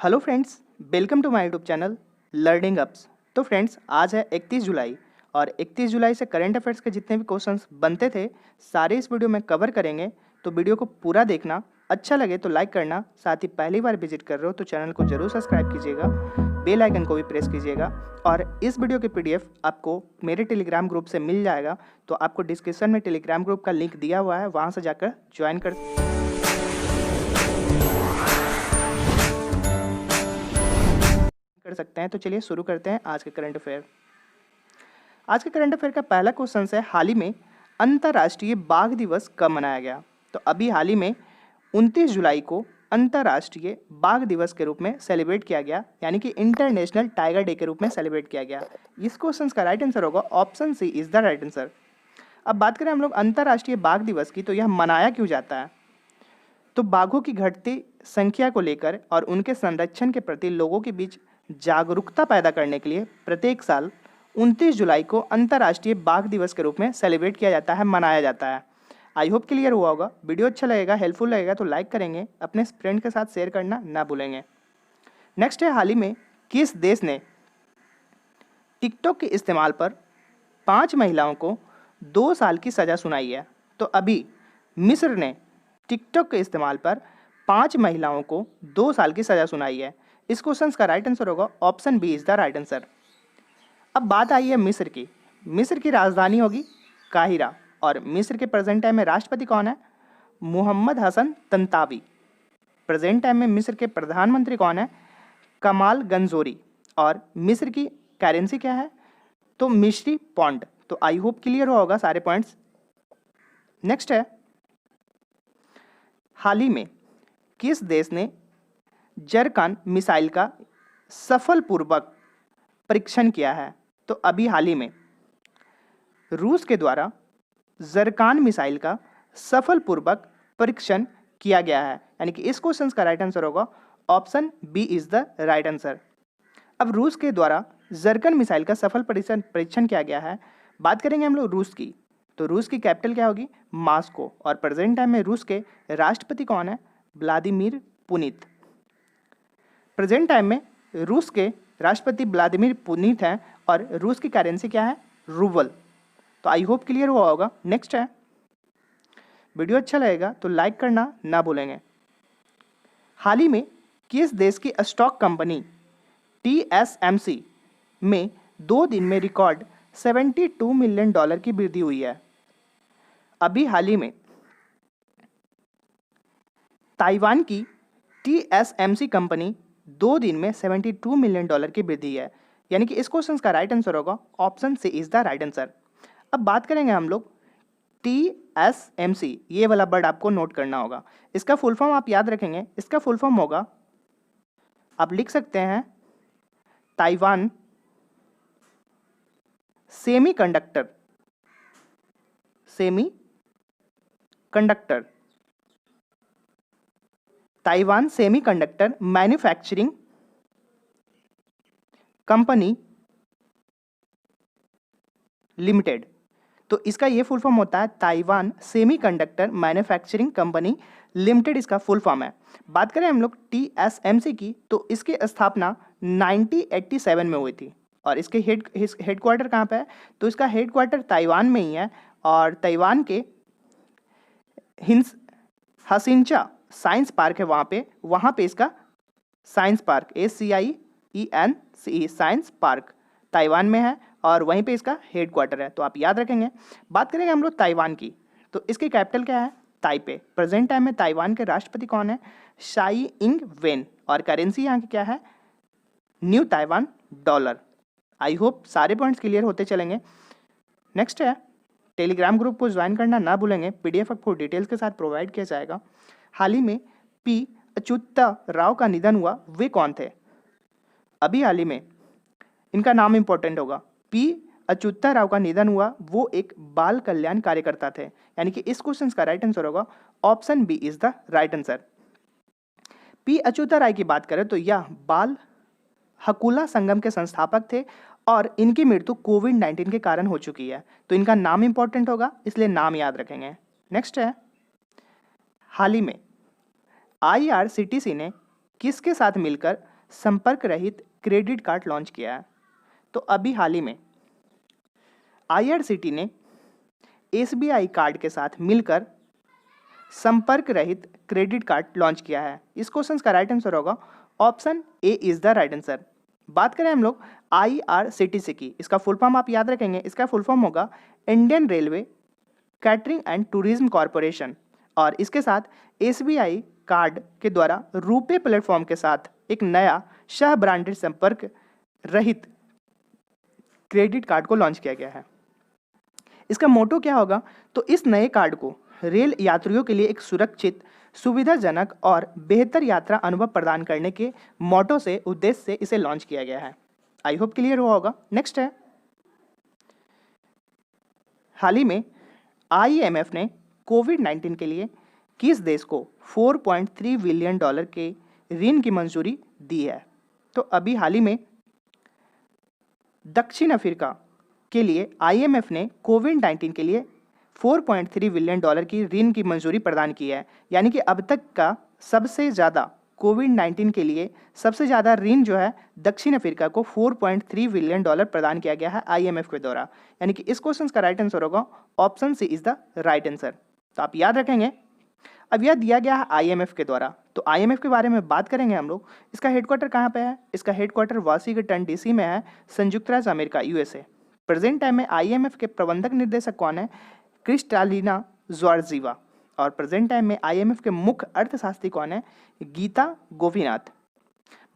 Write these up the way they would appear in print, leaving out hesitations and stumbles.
Hello friends, welcome to my YouTube channel learning ups. तो friends, आज है 31 जुलाई और 31 जुलाई से करंट अफेयर्स के जितने भी क्वेश्चंस बनते थे सारे इस वीडियो में कवर करेंगे। तो वीडियो को पूरा देखना, अच्छा लगे तो लाइक करना, साथ ही पहली बार विजिट कर रहे हो तो चैनल को जरूर सब्सक्राइब कीजिएगा, बेल आइकन को भी प्रेस कीजिएगा। और इस वीडियो के पीडीएफ आपको मेरे टेलीग्राम ग्रुप से मिल जाएगा, तो आपको डिस्क्रिप्शन में टेलीग्राम ग्रुप का लिंक दिया हुआ है, वहाँ से जाकर ज्वाइन कर सकते हैं। तो चलिए शुरू करते हैं आज के करंट अफेयर। आज के करंट अफेयर का पहला क्वेश्चन है, हाल ही में अंतर्राष्ट्रीय बाघ दिवस कब मनाया गया? तो अभी हाल ही में 29 जुलाई को अंतर्राष्ट्रीय बाघ दिवस के रूप में सेलिब्रेट किया गया, यानी कि इंटरनेशनल टाइगर डे के रूप में सेलिब्रेट किया गया। इस क्वेश्चन का राइट आंसर होगा option C is the right answer. अब बात करें हम लोग अंतर्राष्ट्रीय बाघ दिवस की, तो यह मनाया क्यों जाता है? तो बाघों की घटती संख्या को लेकर और उनके संरक्षण के प्रति लोगों के बीच जागरूकता पैदा करने के लिए प्रत्येक साल 29 जुलाई को अंतर्राष्ट्रीय बाघ दिवस के रूप में सेलिब्रेट किया जाता है, मनाया जाता है। आई होप क्लियर हुआ होगा। वीडियो अच्छा लगेगा, हेल्पफुल लगेगा तो लाइक करेंगे, अपने फ्रेंड के साथ शेयर करना ना भूलेंगे। नेक्स्ट है, हाल ही में किस देश ने टिकटॉक के इस्तेमाल पर 5 महिलाओं को 2 साल की सज़ा सुनाई है? तो अभी मिस्र ने टिकटॉक के इस्तेमाल पर 5 महिलाओं को 2 साल की सज़ा सुनाई है। इस क्वेश्चन का राइट आंसर होगा option B is the right answer. अब बात आई है मिस्र की। मिस्र की राजधानी होगी काहिरा और मिस्र के प्रेजेंट टाइम में राष्ट्रपति कौन है? मोहम्मद हसन तंतावी। प्रेजेंट टाइम में मिस्र के प्रधानमंत्री कौन है? कमाल गंजोरी। और मिस्र की करेंसी क्या है? तो मिस्री पॉन्ड। तो आई होप क्लियर हुआ होगा सारे पॉइंट्स। नेक्स्ट है, हाल ही में किस देश ने जरकान मिसाइल का सफलपूर्वक परीक्षण किया है? तो अभी हाल ही में रूस के द्वारा जरकान मिसाइल का सफलपूर्वक परीक्षण किया गया है, यानी कि इस क्वेश्चन का राइट आंसर होगा option B is the right answer. अब रूस के द्वारा जरकान मिसाइल का सफल परीक्षण किया गया है। बात करेंगे हम लोग रूस की, तो रूस की कैपिटल क्या होगी? मॉस्को। और प्रेजेंट टाइम में रूस के राष्ट्रपति कौन है? Vladimir Putin. प्रेजेंट टाइम में रूस के राष्ट्रपति व्लादिमीर पुतिन हैं और रूस की करेंसी क्या है? रूबल। तो आई होप क्लियर हुआ होगा। नेक्स्ट है, वीडियो अच्छा लगेगा तो लाइक करना ना भूलेंगे। हाल ही में किस देश की स्टॉक कंपनी TSMC में 2 दिन में रिकॉर्ड $72 मिलियन की वृद्धि हुई है? अभी हाल ही में ताइवान की TSMC कंपनी 2 दिन में $72 मिलियन की वृद्धि है, यानी कि इस क्वेश्चन का राइट आंसर होगा option C is the right answer. अब बात करेंगे हम लोग TSMC, ये वाला वर्ड आपको नोट करना होगा। इसका फुल फॉर्म आप याद रखेंगे। इसका फुल फॉर्म होगा, आप लिख सकते हैं Taiwan semiconductor. Taiwan semiconductor manufacturing company limited. तो इसका ये फुल फॉर्म होता है Taiwan semiconductor manufacturing company limited, इसका फुल फॉर्म है। बात करें हम लोग TSMC की, तो इसकी स्थापना 1987 में हुई थी और इसके हेडक्वार्टर कहाँ पे है? तो इसका हेडक्वार्टर ताइवान में ही है और ताइवान के हसिंचा साइंस पार्क है, वहाँ पे इसका science park SCIENCE science park Taiwan में है और वहीं पे इसका हेडक्वार्टर है, तो आप याद रखेंगे। बात करेंगे हम लोग ताइवान की, तो इसकी कैपिटल क्या है? ताइपे। प्रेजेंट टाइम में ताइवान के राष्ट्रपति कौन है? शाई इंग वेन। और करेंसी यहाँ की क्या है? New Taiwan dollar. I hope सारे पॉइंट्स क्लियर होते चलेंगे। नेक्स्ट है, टेलीग्राम ग्रुप को ज्वाइन करना ना भूलेंगे, PDF आपको डिटेल्स के साथ प्रोवाइड किया जाएगा। हाल ही में P अच्युता राव का निधन हुआ, वे कौन थे? अभी हाल ही में इनका नाम इंपॉर्टेंट होगा। P अच्युता राव का निधन हुआ, वो एक बाल कल्याण कार्यकर्ता थे, यानी कि इस क्वेश्चन का राइट आंसर होगा option B is the right answer. P Achyuta Rai की बात करें तो यह बाल हकुला संगम के संस्थापक थे और इनकी मृत्यु कोविड-19 के कारण हो चुकी है, तो इनका नाम इंपॉर्टेंट होगा, इसलिए नाम याद रखेंगे। नेक्स्ट है, हाल ही में IRCTC ने किसके साथ मिलकर संपर्क रहित क्रेडिट कार्ड लॉन्च किया है? तो अभी हाल ही में IRCTC ने SBI कार्ड के साथ मिलकर संपर्क रहित क्रेडिट कार्ड लॉन्च किया है। इस क्वेश्चन का राइट आंसर होगा option A is the right answer. बात करें हम लोग IRCTC की, इसका फुल फॉर्म आप याद रखेंगे, इसका फुल फॉर्म होगा Indian railway catering and tourism corporation, और इसके साथ SBI कार्ड के द्वारा रुपे प्लेटफॉर्म के साथ एक नया सह ब्रांडेड संपर्क रहित क्रेडिट कार्ड को लॉन्च किया गया है। इसका मोटो क्या होगा? तो इस नए कार्ड को रेल यात्रियों के लिए एक सुरक्षित, सुविधाजनक और बेहतर यात्रा अनुभव प्रदान करने के मोटो से, उद्देश्य से इसे लॉन्च किया गया है। आई होप क्लियर हुआ होगा। नेक्स्ट है, हाल ही में IMF ने कोविड-19 के लिए किस देश को $4.3 बिलियन के ऋण की मंजूरी दी है? तो अभी हाल ही में दक्षिण अफ्रीका के लिए IMF ने कोविड-19 के लिए $4.3 बिलियन की ऋण की मंजूरी प्रदान की है। यानी कि अब तक का सबसे ज़्यादा कोविड-19 के लिए सबसे ज़्यादा ऋण जो है दक्षिण अफ्रीका को $4.3 बिलियन प्रदान किया गया है IMF के द्वारा। यानी कि इस क्वेश्चन का राइट आंसर होगा option C is the right answer. तो आप याद रखेंगे, अब यह दिया गया है IMF के द्वारा, तो IMF के बारे में बात करेंगे हम लोग। इसका हेडक्वार्टर कहाँ पे है? इसका हेडक्वार्टर वाशिंगटन DC में है, संयुक्त राज्य अमेरिका USA। प्रेजेंट टाइम में IMF के प्रबंधक निर्देशक कौन है? Kristalina Georgieva. और प्रेजेंट टाइम में IMF के मुख्य अर्थशास्त्री कौन है? गीता गोपीनाथ।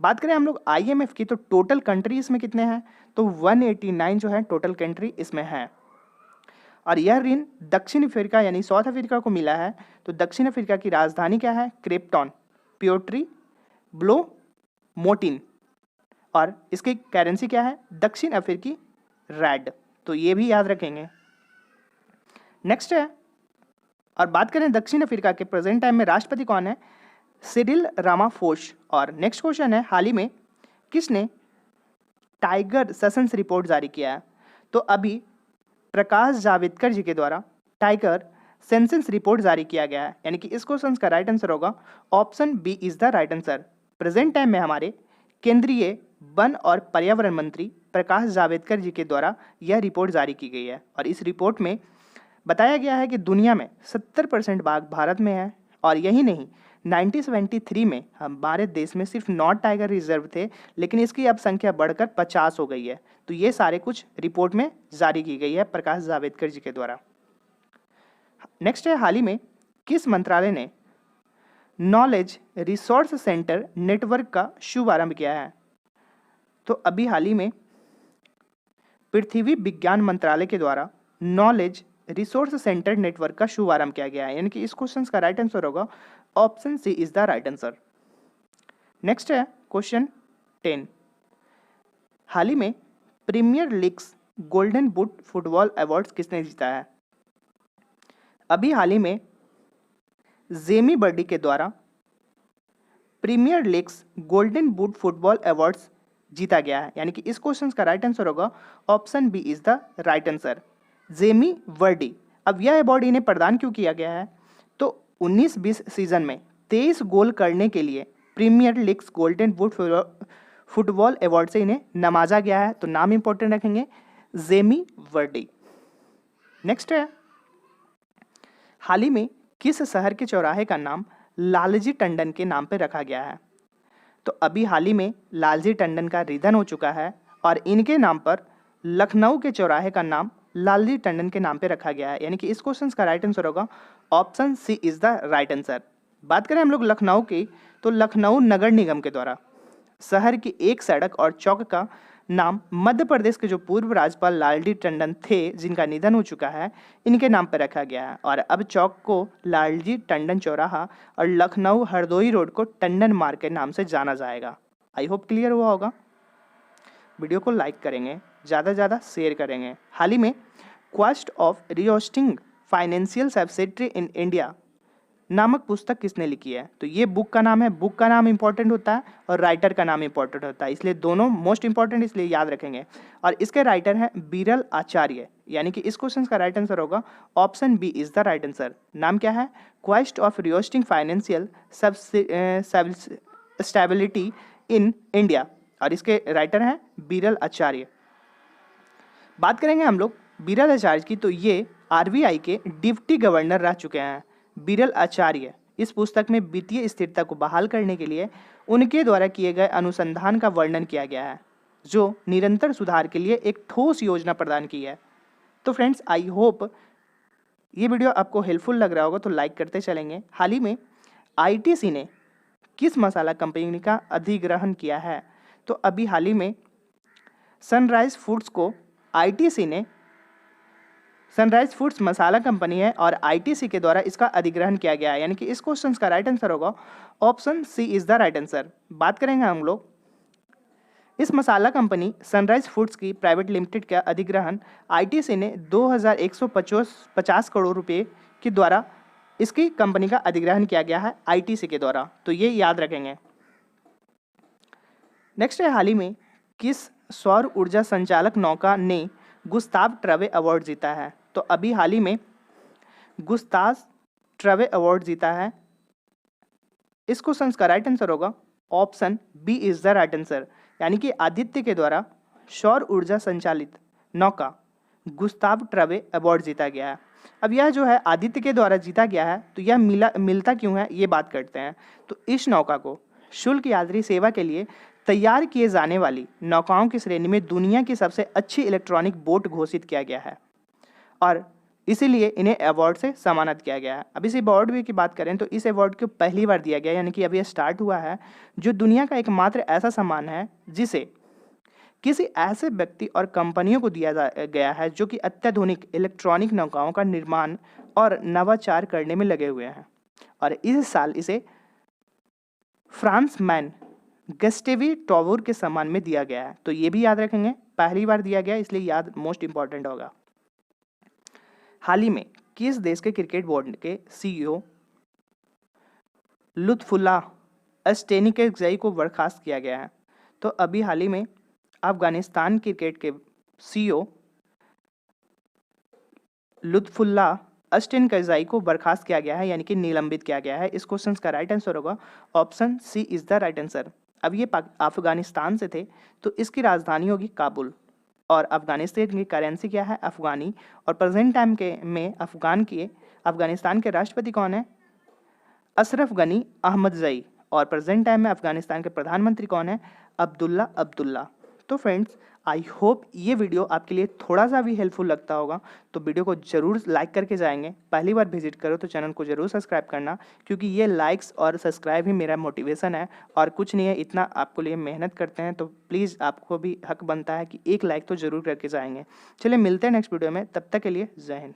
बात करें हम लोग IMF की, तो टोटल कंट्री इसमें कितने हैं? तो 189 जो है टोटल कंट्री इसमें है। और यह ऋण दक्षिण अफ्रीका यानी साउथ अफ्रीका को मिला है। तो दक्षिण अफ्रीका की राजधानी क्या है? क्रेपटाउन, प्योट्री, ब्लोमोटिन, और इसकी करेंसी क्या है? दक्षिण अफ्रीकी रैड। तो ये भी याद रखेंगे। नेक्स्ट है, और बात करें दक्षिण अफ्रीका के प्रेजेंट टाइम में राष्ट्रपति कौन है? Cyril Ramaphosa. और नेक्स्ट क्वेश्चन है, हाल ही में किसने टाइगर सेंसस रिपोर्ट जारी किया है? तो अभी प्रकाश जावड़ेकर जी के द्वारा टाइगर सेंसस रिपोर्ट जारी किया गया है। यानी कि इस क्वेश्चन का राइट आंसर होगा option B is the right answer. Present time में हमारे केंद्रीय वन और पर्यावरण मंत्री प्रकाश जावड़ेकर जी के द्वारा यह रिपोर्ट जारी की गई है। और इस रिपोर्ट में बताया गया है कि दुनिया में 70% बाघ भारत में है, और यही नहीं 1973 में हमारे देश में सिर्फ 9 टाइगर रिजर्व थे, लेकिन इसकी अब संख्या बढ़कर 50 हो गई है। तो ये सारे कुछ रिपोर्ट में जारी की गई है प्रकाश जावड़ेकर जी के द्वारा। नेक्स्ट है, हाल ही में किस मंत्रालय ने नॉलेज रिसोर्स सेंटर नेटवर्क का शुभारंभ किया है? तो अभी हाल ही में पृथ्वी विज्ञान मंत्रालय के द्वारा नॉलेज रिसोर्स सेंटर नेटवर्क का शुभारंभ किया गया है। यानी कि इस क्वेश्चन का राइट आंसर होगा option C is the right answer. Next है क्वेश्चन 10, हाल ही में Premier leagues golden boot football awards किसने जीता है? अभी हाल ही में जेमी वर्डी के द्वारा Premier leagues golden boot football awards जीता गया है। यानी कि इस क्वेश्चन का राइट आंसर होगा option B is the right answer, Jamie Vardy. अब यह अवार्ड इन्हें प्रदान क्यों किया गया है? तो 19-20 सीजन में 23 गोल करने के लिए Premier leagues golden boot football award से इन्हें नवाजा गया है। तो नाम इंपॉर्टेंट रखेंगे, जेमी वर्डी। नेक्स्ट है, हाल ही में किस शहर के चौराहे का नाम लालजी टंडन के नाम पर रखा गया है? तो अभी हाल ही में लालजी टंडन का निधन हो चुका है, और इनके नाम पर लखनऊ के चौराहे का नाम लालजी टंडन के नाम पे रखा गया है। यानी कि इस क्वेश्चन का राइट आंसर होगा option C is the right answer. बात करें हम लोग लखनऊ की, तो लखनऊ नगर निगम के द्वारा शहर की एक सड़क और चौक का नाम मध्य प्रदेश के जो पूर्व राज्यपाल लालजी टंडन थे, जिनका निधन हो चुका है, इनके नाम पर रखा गया है। और अब चौक को लालजी टंडन चौराहा और लखनऊ हरदोई रोड को टंडन मार्ग के नाम से जाना जाएगा। आई होप क्लियर हुआ होगा। वीडियो को लाइक करेंगे, ज़्यादा से ज़्यादा शेयर करेंगे। हाल ही में quest of restoring financial subsidy in India नामक पुस्तक किसने लिखी है? तो ये बुक का नाम है, बुक का नाम इंपॉर्टेंट होता है और राइटर का नाम इंपॉर्टेंट होता है, इसलिए दोनों मोस्ट इंपॉर्टेंट, इसलिए याद रखेंगे। और इसके राइटर हैं बीरल आचार्य। यानी कि इस क्वेश्चन का राइट आंसर होगा option B is the right answer. नाम क्या है? Quest of restoring financial stability in India, और इसके राइटर हैं बीरल आचार्य। बात करेंगे हम लोग बीरल आचार्य की, तो ये आरबीआई के डिप्टी गवर्नर रह चुके हैं बीरल आचार्य। इस पुस्तक में वित्तीय स्थिरता को बहाल करने के लिए उनके द्वारा किए गए अनुसंधान का वर्णन किया गया है, जो निरंतर सुधार के लिए एक ठोस योजना प्रदान की है। तो फ्रेंड्स, आई होप ये वीडियो आपको हेल्पफुल लग रहा होगा, तो लाइक करते चलेंगे। हाल ही में आईटीसी ने किस मसाला कंपनी का अधिग्रहण किया है? तो अभी हाल ही में सनराइज फूड्स को आईटीसी ने, सनराइज फूड्स मसाला कंपनी है और आईटीसी के द्वारा इसका अधिग्रहण किया गया है, यानी कि इस क्वेश्चन का राइट आंसर होगा option C is the right answer. बात करेंगे हम लोग इस मसाला कंपनी सनराइज फूड्स की प्राइवेट लिमिटेड का अधिग्रहण आईटीसी ने 2150 करोड़ रुपए के द्वारा इसकी कंपनी का अधिग्रहण किया गया है आईटीसी के द्वारा, तो ये याद रखेंगे। नेक्स्ट है, हाल ही में किस सौर ऊर्जा संचालक नौका ने गुस्ताव ट्रवे अवार्ड जीता है? तो अभी हाल ही में गुस्ताव ट्रवे अवार्ड जीता है। इस क्वेश्चन का राइट आंसर होगा option B is the right answer, यानी कि आदित्य के द्वारा सौर ऊर्जा संचालित नौका गुस्ताव ट्रवे अवार्ड जीता गया है। अब यह जो है आदित्य के द्वारा जीता गया है, तो यह मिलता क्यों है, ये बात करते हैं। तो इस नौका को शुल्क यात्री सेवा के लिए तैयार किए जाने वाली नौकाओं की श्रेणी में दुनिया की सबसे अच्छी इलेक्ट्रॉनिक बोट घोषित किया गया है और इसीलिए इन्हें अवार्ड से सम्मानित किया गया है। अब इस अवार्ड की बात करें तो इस अवार्ड को पहली बार दिया गया, यानी कि अभी स्टार्ट हुआ है, जो दुनिया का एकमात्र ऐसा सम्मान है जिसे किसी ऐसे व्यक्ति और कंपनियों को दिया गया है जो कि अत्याधुनिक इलेक्ट्रॉनिक नौकाओं का निर्माण और नवाचार करने में लगे हुए हैं। और इस साल इसे फ्रांसमैन गस्टेवी टॉवूर के सम्मान में दिया गया है, तो ये भी याद रखेंगे, पहली बार दिया गया इसलिए याद मोस्ट इंपॉर्टेंट होगा। हाल ही में किस देश के क्रिकेट बोर्ड के सीईओ लुत्फुल्लाह अस्टेनिकज़ई को बर्खास्त किया गया है? तो अभी हाल ही में अफगानिस्तान क्रिकेट के सीईओ लुत्फुल्लाह अस्टेनिकज़ई को बर्खास्त किया गया है, यानी कि निलंबित किया गया है। इस क्वेश्चन का राइट आंसर होगा option C is the right answer. अब ये अफगानिस्तान से थे, तो इसकी राजधानी होगी काबुल और अफगानिस्तान की करेंसी क्या है, अफगानी। और प्रेजेंट टाइम के में अफगानिस्तान के राष्ट्रपति कौन है? अशरफ गनी अहमदज़ई। और प्रेजेंट टाइम में अफगानिस्तान के प्रधानमंत्री कौन है? अब्दुल्ला अब्दुल्ला। तो फ्रेंड्स, आई होप ये वीडियो आपके लिए थोड़ा सा भी हेल्पफुल लगता होगा, तो वीडियो को जरूर लाइक करके जाएंगे। पहली बार विजिट करो तो चैनल को जरूर सब्सक्राइब करना, क्योंकि ये लाइक्स और सब्सक्राइब ही मेरा मोटिवेशन है और कुछ नहीं है, इतना आपको लिए मेहनत करते हैं, तो प्लीज़ आपको भी हक बनता है कि एक लाइक तो जरूर करके जाएंगे। चलिए मिलते हैं नेक्स्ट वीडियो में, तब तक के लिए जय हिंद।